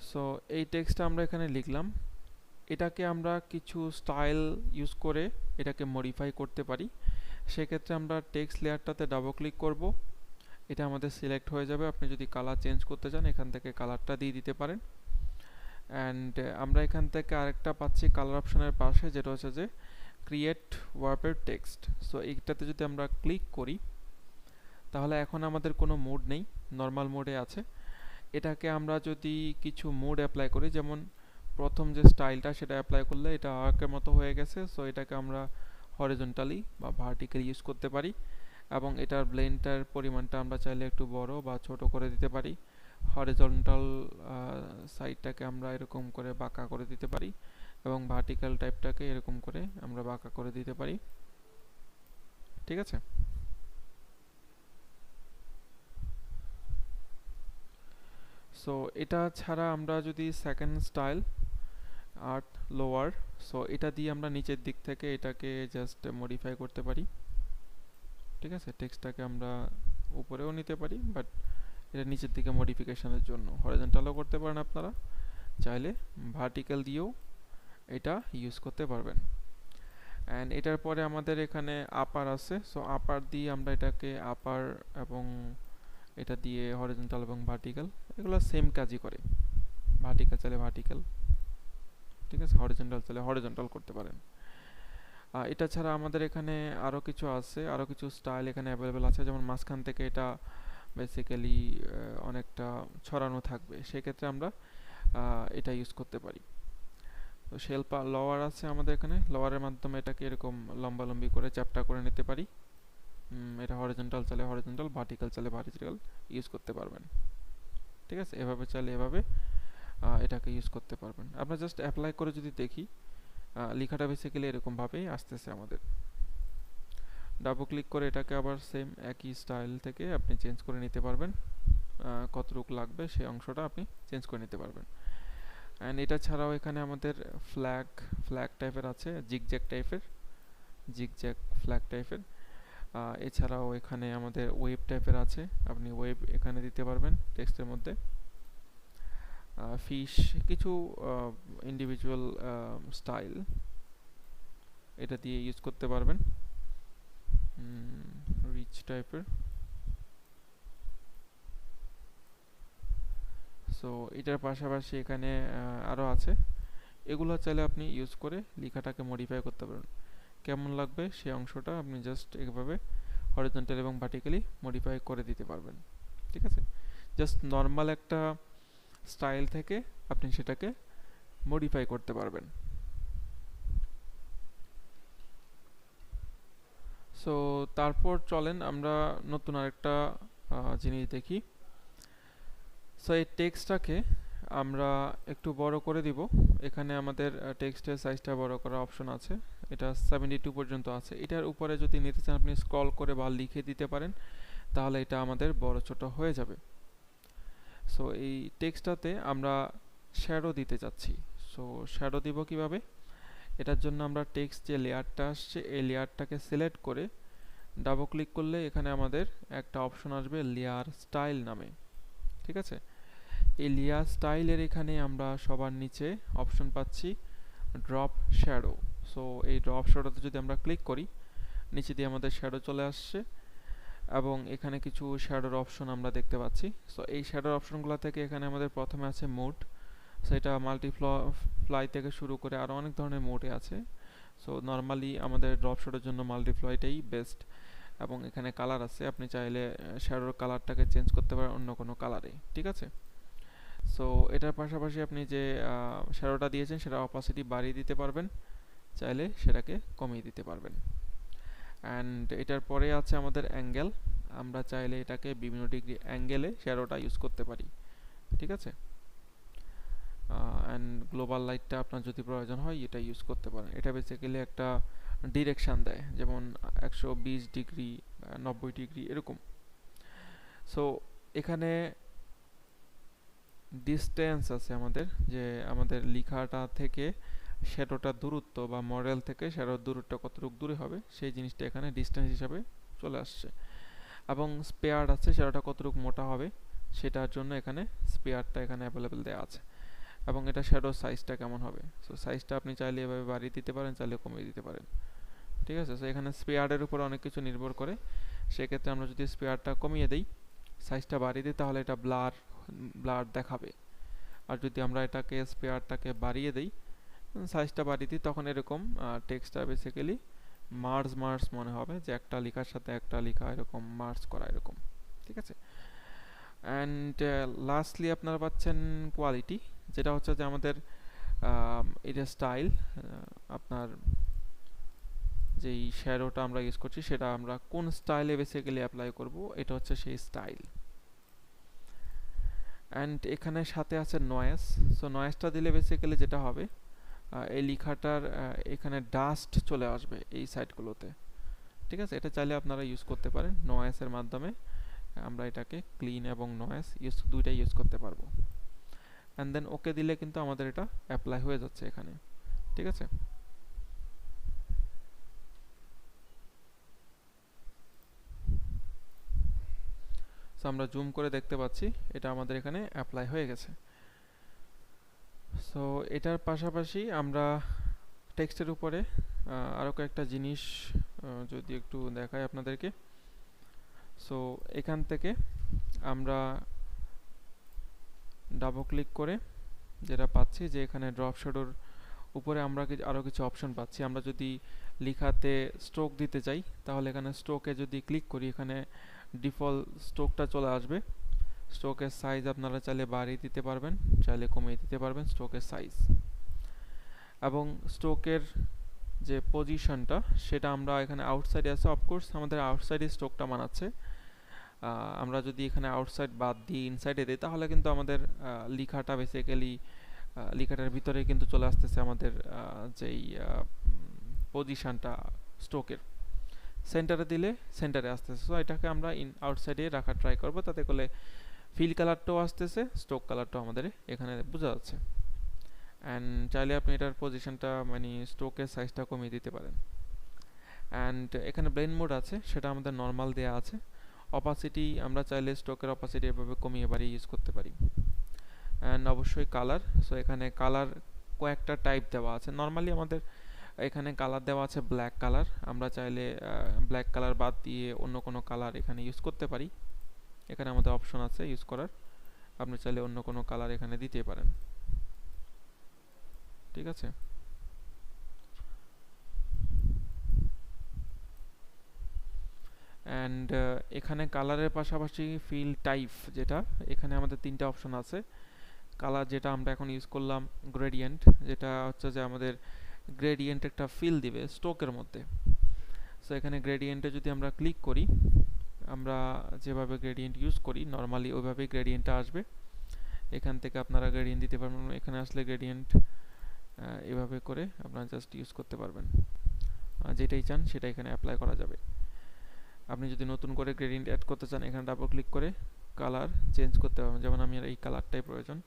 So এই টেক্সটটা আমরা এখানে লিখলাম, এটাকে আমরা কিছু স্টাইল ইউজ করে এটাকে মডিফাই করতে পারি। সেক্ষেত্রে আমরা টেক্সট লেয়ারটাতে ডাবল ক্লিক করব, এটা আমাদের সিলেক্ট হয়ে যাবে। আপনি যদি কালার চেঞ্জ করতে চান এখান থেকে কালারটা দিয়ে দিতে পারেন। অ্যান্ড আমরা এখান থেকে আরেকটা পাচ্ছি কালার অপশনের পাশে, যেটা হচ্ছে যে ক্রিয়েট ওয়ার্পের টেক্সট। সো এইটাতে যদি আমরা ক্লিক করি তাহলে এখন আমাদের কোনো মোড নেই, নর্মাল মোডে আছে। এটাকে আমরা যদি কিছু মোড অ্যাপ্লাই করি, যেমন প্রথম যে স্টাইলটা সেটা অ্যাপ্লাই করলে এটা আর্কের মতো হয়ে গেছে। সো এটাকে আমরা হরিজন্টালি বা ভার্টিক্যালি ইউজ করতে পারি, এবং এটার ব্লেন্ডটার পরিমাণটা আমরা চাইলে একটু বড় বা ছোট করে দিতে পারি। হরিজন্টাল সাইডটাকে আমরা এরকম করে বাঁকা করে দিতে পারি, এবং ভার্টিক্যাল টাইপটাকে এরকম করে আমরা বাঁকা করে দিতে পারি। ঠিক আছে। সো এটা ছাড়া আমরা যদি second style art lower, so এটা দিয়ে আমরা নিচের দিক থেকে এটাকে জাস্ট মডিফাই করতে পারি। ঠিক আছে, টেক্সটটাকে আমরা উপরেও নিতে পারি, বাট এটা নিচের দিকে মডিফিকেশনের জন্য। হরিজন্টালও করতে পারেন আপনারা চাইলে, ভার্টিক্যাল দিয়েও এটা ইউজ করতে পারবেন। অ্যান্ড এটার পরে আমাদের এখানে আপার আছে। সো আপার দিয়ে আমরা এটাকে আপার এবং এটা দিয়ে হরিজন্টাল এবং ভার্টিক্যাল, এগুলো সেম কাজই করে। ভার্টিক্যাল চাইলে ভার্টিক্যাল, ঠিক আছে, হরিজন্টাল চাইলে হরিজন্টাল করতে পারেন। এটা ছাড়া আমাদের এখানে আরও কিছু আছে, আরও কিছু স্টাইল এখানে অ্যাভেলেবেল আছে। যেমন মাঝখান থেকে এটা বেসিক্যালি অনেকটা ছড়ানো থাকবে, সেক্ষেত্রে আমরা এটা ইউজ করতে পারি। তো শেলপা লোয়ার আছে আমাদের এখানে, লোয়ারের মাধ্যমে এটাকে এরকম লম্বালম্বি করে চ্যাপ্টা করে নিতে পারি। এটা হরিজন্টাল চাইলে হরিজন্টাল, ভার্টিক্যাল চাইলে ভার্টিক্যাল ইউজ করতে পারবেন। ঠিক আছে, এভাবে চাইলে এভাবে এটাকে ইউজ করতে পারবেন। আমরা জাস্ট অ্যাপ্লাই করে যদি দেখি, লেখাটা বেসিক্যালি এরকমভাবেই আসতেছে আমাদের। ডাবল ক্লিক করে এটাকে আবার সেম একই স্টাইল থেকে আপনি চেঞ্জ করে নিতে পারবেন, কতটুকু লাগবে সেই অংশটা আপনি চেঞ্জ করে নিতে পারবেন। অ্যান্ড এটা ছাড়াও এখানে আমাদের ফ্ল্যাগ টাইপের আছে, জিগজ্যাগ ফ্ল্যাগ টাইপের। এছাড়াও এখানে আমাদের ওয়েব টাইপের আছে, আপনি ওয়েব এখানে দিতে পারবেন টেক্সটের মধ্যে। ফিশ, কিছু ইন্ডিভিজুয়াল স্টাইল এটা দিয়ে ইউজ করতে পারবেন, রিচ টাইপের। সো এটার পাশাপাশি এখানে আরও আছে, এগুলো চাইলে আপনি ইউজ করে লেখাটাকে মডিফাই করতে পারেন। কেমন লাগবে সেই অংশটা আপনি জাস্ট এইভাবে হরিজন্টাল এবং ভার্টিক্যালি মডিফাই করে দিতে পারবেন। ঠিক আছে, জাস্ট নর্মাল একটা স্টাইল থেকে আপনি সেটাকে মডিফাই করতে পারবেন। সো তারপর চলেন আমরা নতুন আরেকটা জিনিস দেখি। সো এই টেক্সটটাকে আমরা একটু বড় করে দিব। এখানে আমাদের টেক্সটের সাইজটা বড় করার অপশন আছে, এটা 72 পর্যন্ত আছে। এটার উপরে যদি নিতে চান আপনি স্ক্রল করে বা লিখে দিতে পারেন, তাহলে এটা আমাদের বড় ছোট হয়ে যাবে। সো এই টেক্সটটাতে আমরা শ্যাডো দিতে চাচ্ছি। সো শ্যাডো দিব কিভাবে? এটার জন্য আমরা টেক্সট যে লেয়ারটা আসছে এই লেয়ারটাকে সিলেক্ট করে ডাবল ক্লিক করলে এখানে আমাদের একটা অপশন আসবে লেয়ার স্টাইল নামে। ঠিক আছে, এই লেয়ার স্টাইলের এখানে আমরা সবার নিচে অপশন পাচ্ছি ড্রপ শ্যাডো। সো এই ড্রপ শ্যাডোতে যদি আমরা ক্লিক করি, নিচে দিয়ে আমাদের শ্যাডো চলে আসছে, এবং এখানে কিছু শ্যাডোর অপশন আমরা দেখতে পাচ্ছি। সো এই শ্যাডোর অপশনগুলো থেকে এখানে আমাদের প্রথমে আছে মোড। সো এটা মাল্টিপ্লাই থেকে শুরু করে আরও অনেক ধরনের মোডে আছে। সো নর্মালি আমাদের ড্রপ শ্যাডোর জন্য মাল্টিপ্লাইটাই বেস্ট, এবং এখানে কালার আছে, আপনি চাইলে শ্যাডোর কালারটাকে চেঞ্জ করতে পারেন অন্য কোনো কালারে। ঠিক আছে, সো এটার পাশাপাশি আপনি যে শ্যাডোটা দিয়েছেন সেটা অপাসিটি বাড়িয়ে দিতে পারবেন, চাইলে সেটাকে কমিয়ে দিতে পারবেন। অ্যান্ড এটার পরে আছে আমাদের অ্যাঙ্গেল, আমরা চাইলে এটাকে বিভিন্ন ডিগ্রি অ্যাঙ্গেলে শ্যাডোটা ইউজ করতে পারি। ঠিক আছে, অ্যান্ড গ্লোবাল লাইটটা আপনার যদি প্রয়োজন হয় এটা ইউজ করতে পারেন। এটা বেসিক্যালি একটা ডিরেকশান দেয়, যেমন 120 ডিগ্রি 90 ডিগ্রি এরকম। সো এখানে ডিস্টেন্স আছে আমাদের, যে আমাদের লেখাটা থেকে শ্যাডোটার দূরত্ব বা মডেল থেকে শ্যাডোর দূরত্ব কতটুকু দূরে হবে সেই জিনিসটা এখানে ডিস্টেন্স হিসাবে চলে আসছে। এবং স্পেয়ার আছে, শ্যাডোটা কতটুকু মোটা হবে সেটার জন্য এখানে স্পেয়ারটা এখানে অ্যাভেলেবেল দেওয়া আছে। এবং এটা শ্যাডো সাইজটা কেমন হবে। সো সাইজটা আপনি চাইলে এভাবে বাড়িয়ে দিতে পারেন, চাইলে কমিয়ে দিতে পারেন। ঠিক আছে, সো এখানে স্পেয়ারের উপর অনেক কিছু নির্ভর করে। সেক্ষেত্রে আমরা যদি স্পেয়ারটা কমিয়ে দিই, সাইজটা বাড়িয়ে দিই, তাহলে এটা ব্লার ব্লার দেখাবে। আর যদি আমরা এটাকে স্পেয়ারটাকে বাড়িয়ে দিই, সাইজটা বাড়িয়ে দিই, তখন এরকম টেক্সটটা বেসিক্যালি মার্জ মার্জ মনে হবে, যে একটা লেখার সাথে একটা লেখা এরকম মার্জ করা এরকম। ঠিক আছে, অ্যান্ড লাস্টলি আপনারা পাচ্ছেন কোয়ালিটি, যেটা হচ্ছে যে আমাদের এটা স্টাইল, আপনার যেই শ্যাডোটা আমরা ইউজ করছি সেটা আমরা কোন স্টাইলে বেসিক্যালি অ্যাপ্লাই করব, এটা হচ্ছে সেই স্টাইল। অ্যান্ড এখানে সাথে আছে নয়েজ। সো নয়েজটা দিলে বেসিক্যালি যেটা হবে, এই লেখাটার এখানে ডাস্ট চলে আসবে এই সাইডগুলোতে। ঠিক আছে, এটা চাইলে আপনারা ইউজ করতে পারেন, নয়েজের মাধ্যমে আমরা এটাকে ক্লিন এবং নয়েজ দুইটাই ইউজ করতে পারবো। অ্যান্ড দেন ওকে দিলে কিন্তু আমাদের এটা অ্যাপ্লাই হয়ে যাচ্ছে এখানে। ঠিক আছে, সো আমরা জুম করে দেখতে পাচ্ছি এটা আমাদের এখানে অ্যাপ্লাই হয়ে গেছে। সো এটার পাশাপাশি আমরা টেক্সটের উপরে আরও কয়েকটা জিনিস যদি একটু দেখাই আপনাদেরকে। সো এখান থেকে আমরা ডাবল ক্লিক করে যেটা পাচ্ছি, যে এখানে ড্রপ শ্যাডোর উপরে আমরা আরও কিছু অপশন পাচ্ছি। আমরা যদি লেখাতে স্ট্রোক দিতে চাই, তাহলে এখানে স্ট্রোকে যদি ক্লিক করি, এখানে ডিফল্ট স্ট্রোকটা চলে আসবে। স্ট্রোকের সাইজ আপনারা চাইলে বাড়িয়ে দিতে পারবেন, চাইলে কমিয়ে দিতে পারবেন স্ট্রোকের সাইজ। এবং স্ট্রোকের যে পজিশনটা, সেটা আমরা এখানে আউটসাইডে আছে, অফকোর্স আমাদের আউটসাইডে স্ট্রোকটা মানাচ্ছে। আমরা যদি এখানে আউটসাইড বাদ দিয়ে ইনসাইডে দিই, তাহলে কিন্তু আমাদের লেখাটা বেসিক্যালি লেখাটার ভিতরে কিন্তু চলে আসতেছে আমাদের যেই পজিশনটা স্ট্রোকের। সেন্টারে দিলে সেন্টারে আসতেছে। সো এটাকে আমরা আউটসাইডে রাখার ট্রাই করবো, তাতে করে ফিল কালারটাও আসতেছে, স্ট্রোক কালারটাও আমাদের এখানে বোঝা যাচ্ছে। অ্যান্ড চাইলে আপনি এটার পজিশনটা মানে স্ট্রোকের সাইজটা কমিয়ে দিতে পারেন। অ্যান্ড এখানে ব্লেন্ড মোড আছে, সেটা আমাদের নর্মাল দেওয়া আছে। অপাসিটি আমরা চাইলে স্ট্রোকের অপাসিটি এভাবে কমিয়ে বাড়িয়ে ইউজ করতে পারি। অ্যান্ড অবশ্যই কালার। সো এখানে কালার কয়েকটা টাইপ দেওয়া আছে। নর্মালি আমাদের এখানে কালার দেওয়া আছে ব্ল্যাক কালার, আমরা চাইলে ব্ল্যাক কালার বাদ দিয়ে অন্য কোনো কালার এখানে ইউজ করতে পারি। এখানে আমাদের অপশন আছে ইউজ করার, আপনি চাইলে অন্য কোনো কালার এখানে দিতে পারেন। ঠিক আছে, অ্যান্ড এখানে কালারের পাশাপাশি ফিল টাইপ, যেটা এখানে আমাদের তিনটা অপশন আছে। কালার যেটা আমরা এখন ইউজ করলাম গ্রেডিয়েন্ট, যেটা হচ্ছে যে আমাদের গ্রেডিয়েন্ট একটা ফিল দিবে স্ট্রোকের মধ্যে। সো এখানে গ্রেডিয়েন্টে যদি আমরা ক্লিক করি, আমরা যেভাবে গ্রেডিয়েন্ট ইউজ করি নর্মালি ওইভাবেই গ্রেডিয়েন্টটা আসবে। এখান থেকে আপনারা গ্রেডিয়েন্ট দিতে পারবেন, এখানে আসলে গ্রেডিয়েন্ট এভাবে করে আপনারা জাস্ট ইউজ করতে পারবেন, যেটাই চান সেটা এখানে অ্যাপ্লাই করা যাবে। আপনি যদি নতুন করে গ্রেডিয়েন্ট অ্যাড করতে চান, এখানে ডাবল ক্লিক করে কালার চেঞ্জ করতে পারবেন। যেমন আমি এই কালারটাই প্রয়োজন,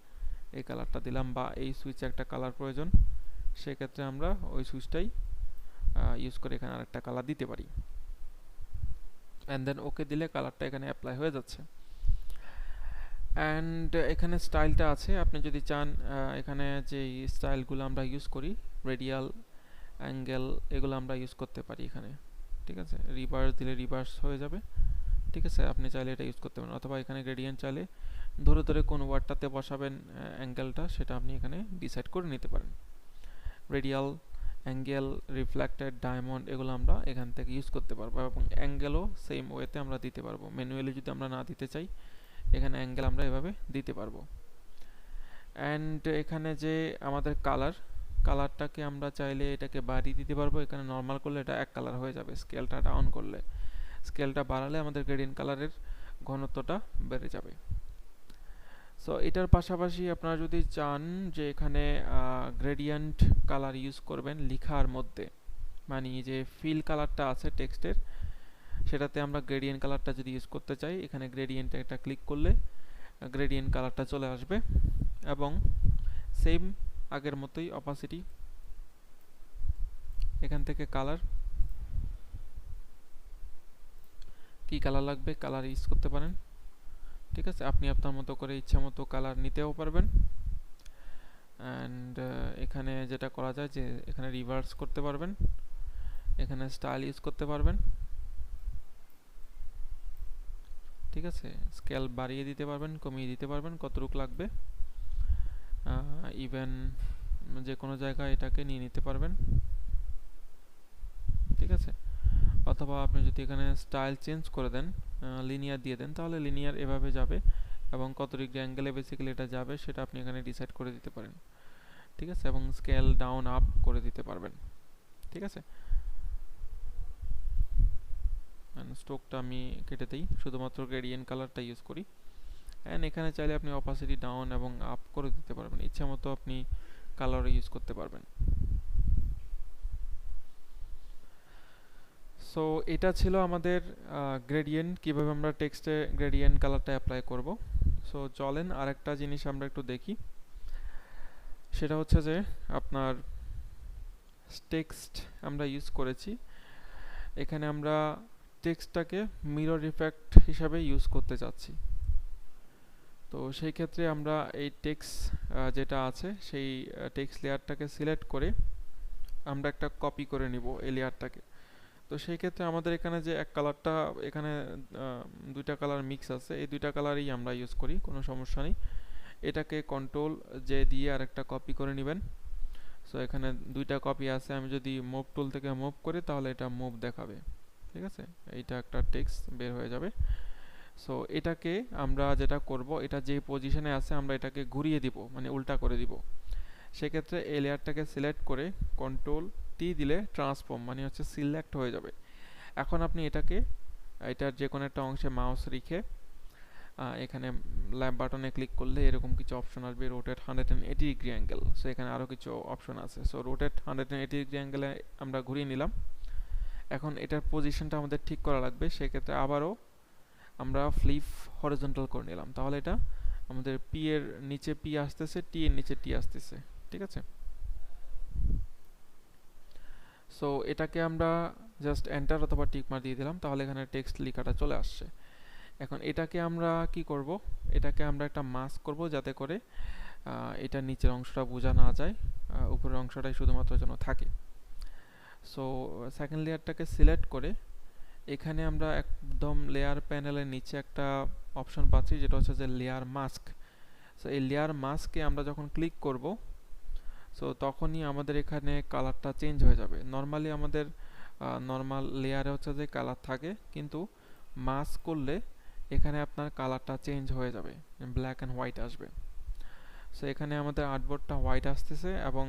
এই কালারটা দিলাম, বা এই সুইচে একটা কালার প্রয়োজন, সেক্ষেত্রে আমরা ওই সুইচটাই ইউজ করে এখানে আরেকটা কালার দিতে পারি। অ্যান্ড দেন ওকে দিলে কালারটা এখানে অ্যাপ্লাই হয়ে যাচ্ছে। অ্যান্ড এখানে স্টাইলটা আছে, আপনি যদি চান এখানে যে স্টাইলগুলো আমরা ইউজ করি, রেডিয়াল, অ্যাঙ্গেল, এগুলো আমরা ইউজ করতে পারি এখানে। ঠিক আছে, রিভার্স দিলে রিভার্স হয়ে যাবে। ঠিক আছে, আপনি চাইলে এটা ইউজ করতে পারেন, অথবা এখানে গ্রেডিয়েন্ট চাইলে ধরে ধরে কোন ওয়ার্ডটাতে বসাবেন অ্যাঙ্গেলটা, সেটা আপনি এখানে ডিসাইড করে নিতে পারেন। রেডিয়াল, অ্যাঙ্গেল, রিফ্লেক্টেড, ডায়মন্ড, এগুলো আমরা এখান থেকে ইউজ করতে পারবো, এবং অ্যাঙ্গেলও সেম ওয়েতে আমরা দিতে পারবো। ম্যানুয়ালি যদি আমরা না দিতে চাই, এখানে অ্যাঙ্গেল আমরা এভাবে দিতে পারবো। অ্যান্ড এখানে যে আমাদের কালারটাকে আমরা চাইলে এটাকে বাড়িয়ে দিতে পারবো। এখানে নর্মাল করলে এটা এক কালার হয়ে যাবে, স্কেলটা ডাউন করলে, স্কেলটা বাড়ালে আমাদের গ্রেডিয়েন্ট কালারের ঘনত্বটা বেড়ে যাবে। সো এটার পাশাপাশি আপনারা যদি চান যে এখানে গ্রেডিয়েন্ট কালার ইউজ করবেন লেখার মধ্যে, মানে যে ফিল কালারটা আছে টেক্সটের, সেটাতে আমরা গ্রেডিয়েন্ট কালারটা যদি ইউজ করতে চাই, এখানে গ্রেডিয়েন্টে একটা ক্লিক করলে গ্রেডিয়েন্ট কালারটা চলে আসবে, এবং সেম আগের মতোই অপাসিটি, এখান থেকে কালার, কি কালার লাগবে কালার ইউজ করতে পারেন। ঠিক আছে, আপনি আপনার মতো করে ইচ্ছা মতো কালার নিতেও পারবেন। অ্যান্ড এখানে যেটা করা যায় যে এখানে রিভার্স করতে পারবেন, এখানে স্টাইল ইউজ করতে পারবেন, ঠিক আছে। স্কেল বাড়িয়ে দিতে পারবেন, কমিয়ে দিতে পারবেন কতটুকু লাগবে, ইভেন যে কোনো জায়গায় এটাকে নিয়ে নিতে পারবেন, ঠিক আছে। অথবা আপনি যদি এখানে স্টাইল চেঞ্জ করে দেন, লিনিয়ার দিয়ে দেন, তাহলে লিনিয়ার এভাবে যাবে এবং কত ডিগ্রি অ্যাঙ্গেলে বেসিক্যালি এটা যাবে সেটা আপনি এখানে ডিসাইড করে দিতে পারেন, ঠিক আছে। এবং স্কেল ডাউন আপ করে দিতে পারবেন, ঠিক আছে। স্ট্রোকটা আমি কেটে দিই, শুধুমাত্র গ্রেডিয়েন্ট কালারটা ইউজ করি। অ্যান্ড এখানে চাইলে আপনি অপাসিটি ডাউন এবং আপ করে দিতে পারবেন, ইচ্ছা মতো আপনি কালার ইউজ করতে পারবেন। সো এটা ছিল আমাদের গ্রেডিয়েন্ট, কিভাবে আমরা টেক্সটে গ্রেডিয়েন্ট কালারটা অ্যাপ্লাই করব। সো চলেন আরেকটা জিনিস আমরা একটু দেখি, সেটা হচ্ছে যে আপনার টেক্সট আমরা ইউজ করেছি, এখানে আমরা টেক্সটটাকে মিরর ইফেক্ট হিসাবে ইউজ করতে চাচ্ছি। তো সেই ক্ষেত্রে আমরা এই টেক্সট যেটা আছে সেই টেক্সট লেয়ারটাকে সিলেক্ট করে আমরা একটা কপি করে নিব এই লেয়ারটাকে। তো সেই ক্ষেত্রে আমাদের এখানে যে এক কালারটা, এখানে দুইটা কালার মিক্স আছে, এই দুইটা কালারই আমরা ইউজ করি, কোনো সমস্যা নেই। এটাকে কন্ট্রোল জে দিয়ে আরেকটা কপি করে নেবেন। সো এখানে দুইটা কপি আছে, আমি যদি মুভ টুল থেকে মুভ করি তাহলে এটা মুভ দেখাবে, ঠিক আছে। এইটা একটা টেক্সট বের হয়ে যাবে। সো এটাকে আমরা যেটা করব, এটা যে পজিশনে আছে আমরা এটাকে ঘুরিয়ে দিব, মানে উল্টা করে দিব। সেক্ষেত্রে এই লেয়ারটাকে সিলেক্ট করে কন্ট্রোল টি দিলে ট্রান্সফর্ম মানে হচ্ছে সিলেক্ট হয়ে যাবে। এখন আপনি এটাকে এটার যে কোনো একটা অংশে মাউস রেখে এখানে ল্যাম্প বাটনে ক্লিক করলে এরকম কিছু অপশন আসবে, রোটেট 180 ডিগ্রি অ্যাঙ্গেল। সো এখানে আরও কিছু অপশন আছে। সো রোটেট 180 ডিগ্রি অ্যাঙ্গেলে আমরা ঘুরিয়ে নিলাম। এখন এটার পজিশনটা আমাদের ঠিক করা লাগবে, সেক্ষেত্রে আবারও আমরা ফ্লিপ হরিজন্টাল করে নিলাম, তাহলে এটা আমাদের পি এর নিচে পি আসতেছে, টি এর নিচে টি আসতেছে, ঠিক আছে। সো এটাকে আমরা জাস্ট এন্টার অথবা টিক মার দিয়ে দিলাম, তাহলে এখানে টেক্সট লেখাটা চলে আসছে। এখন এটাকে আমরা কি করব, এটাকে আমরা একটা মাস্ক করব যাতে করে এটা নিচের অংশটা বোঝা না যায়, উপরের অংশটাই শুধুমাত্র যেন থাকে। সো সেকেন্ড লেয়ারটাকে সিলেক্ট করে এখানে আমরা একদম লেয়ার প্যানেলের নিচে একটা অপশন পাচ্ছি যেটা হচ্ছে যে লেয়ার মাস্ক। সো এই লেয়ার মাস্কে আমরা যখন ক্লিক করব, সো তখনই আমাদের এখানে কালারটা চেঞ্জ হয়ে যাবে। নর্মালি আমাদের নর্মাল লেয়ারে হচ্ছে যে কালার থাকে, কিন্তু মাস্ক করলে এখানে আপনার কালারটা চেঞ্জ হয়ে যাবে, ব্ল্যাক অ্যান্ড হোয়াইট আসবে। সো এখানে আমাদের আর্টবোর্ডটা হোয়াইট আসতেছে এবং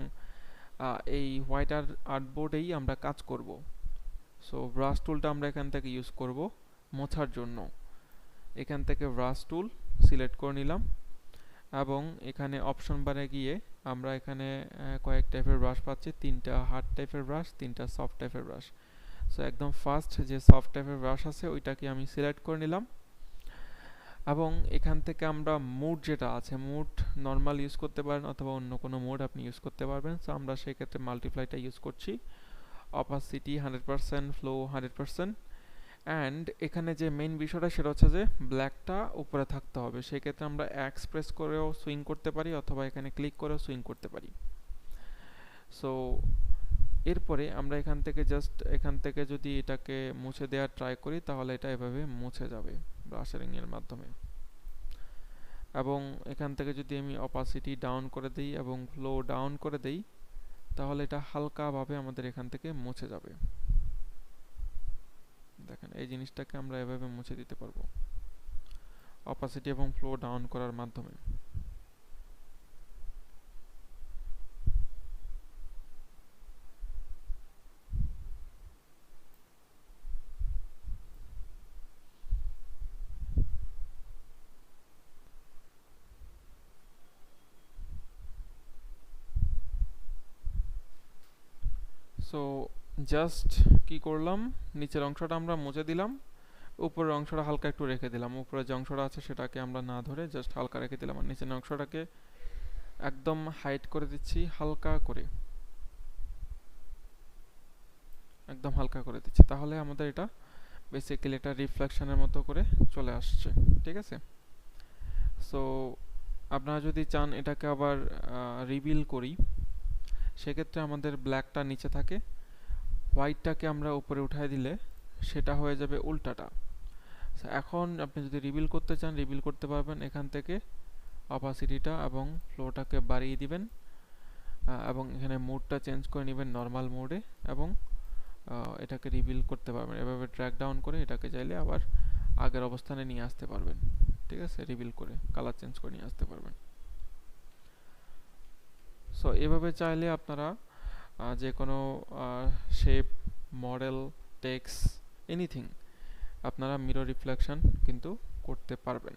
এই হোয়াইট আর্টবোর্ডেই আমরা কাজ করব। সো ব্রাশ টুলটা আমরা এখান থেকে ইউজ করব মোছার জন্য। এখান থেকে ব্রাশ টুল সিলেক্ট করে নিলাম এবং এখানে অপশন বারে গিয়ে আমরা এখানে কয়েক টাইপের ব্রাশ পাচ্ছি, তিনটা হার্ড টাইপের ব্রাশ, তিনটা সফট টাইপের ব্রাশ। সো একদম ফার্স্ট যে সফট টাইপের ব্রাশ আছে ওইটাকে আমি সিলেক্ট করে নিলাম এবং এখান থেকে আমরা মুড যেটা আছে, মুড নর্মাল ইউজ করতে পারেন অথবা অন্য কোনো মুড আপনি ইউজ করতে পারবেন। সো আমরা সেই ক্ষেত্রে মাল্টিপ্লাইটা ইউজ করছি, অপাসিটি 100%, ফ্লো 100%। অ্যান্ড এখানে যে মেইন বিষয়টা সেটা হচ্ছে যে ব্ল্যাকটা উপরে থাকতে হবে, সেক্ষেত্রে আমরা এক্সপ্রেস করেও সুইং করতে পারি অথবা এখানে ক্লিক করেও সুইং করতে পারি। সো এরপরে আমরা এখান থেকে জাস্ট এখান থেকে যদি এটাকে মুছে দেওয়ার ট্রাই করি তাহলে এটা এভাবে মুছে যাবে ব্রাশারিংয়ের মাধ্যমে। এবং এখান থেকে যদি আমি অপাসিটি ডাউন করে দিই এবং ফ্লো ডাউন করে দিই তাহলে এটা হালকাভাবে আমাদের এখান থেকে মুছে যাবে। দেখেন এই জিনিসটাকে আমরা এভাবে মুছে দিতে পারবো অপাসিটি এবং ফ্লো ডাউন করার মাধ্যমে। সো জাস্ট কি করলাম, নিচের অংশটা আমরা মুছে দিলাম, উপরের অংশটা হালকা একটু রেখে দিলাম। উপরে যে অংশটা আছে সেটাকে আমরা না ধরে জাস্ট হালকা রেখে দিলাম, আর নিচের অংশটাকে একদম হাইড করে দিচ্ছি হালকা করে, একদম হালকা করে দিচ্ছি, তাহলে আমাদের এটা বেসিক্যালি এটা রিফ্লেকশনের মতো করে চলে আসছে, ঠিক আছে। সো আপনারা যদি চান এটাকে আবার রিভিল করি, সেক্ষেত্রে আমাদের ব্ল্যাকটা নিচে থাকে, হোয়াইটটাকে আমরা উপরে উঠায় দিলে সেটা হয়ে যাবে উল্টাটা। এখন আপনি যদি রিভিল করতে চান রিভিল করতে পারবেন। এখান থেকে অপাসিটিটা এবং ফ্লোটাকে বাড়িয়ে দিবেন এবং এখানে মোডটা চেঞ্জ করে নেবেন নর্মাল মোডে, এবং এটাকে রিভিল করতে পারবেন। এভাবে ট্র্যাক ডাউন করে এটাকে চাইলে আবার আগের অবস্থানে নিয়ে আসতে পারবেন। ঠিক আছে, রিভিল করে কালার চেঞ্জ করে নিয়ে আসতে পারবেন। সো এভাবে চাইলে আপনারা যে কোনো শেপ, মডেল, টেক্সট, এনিথিং আপনারা মিরর রিফ্লেকশন কিন্তু করতে পারবেন।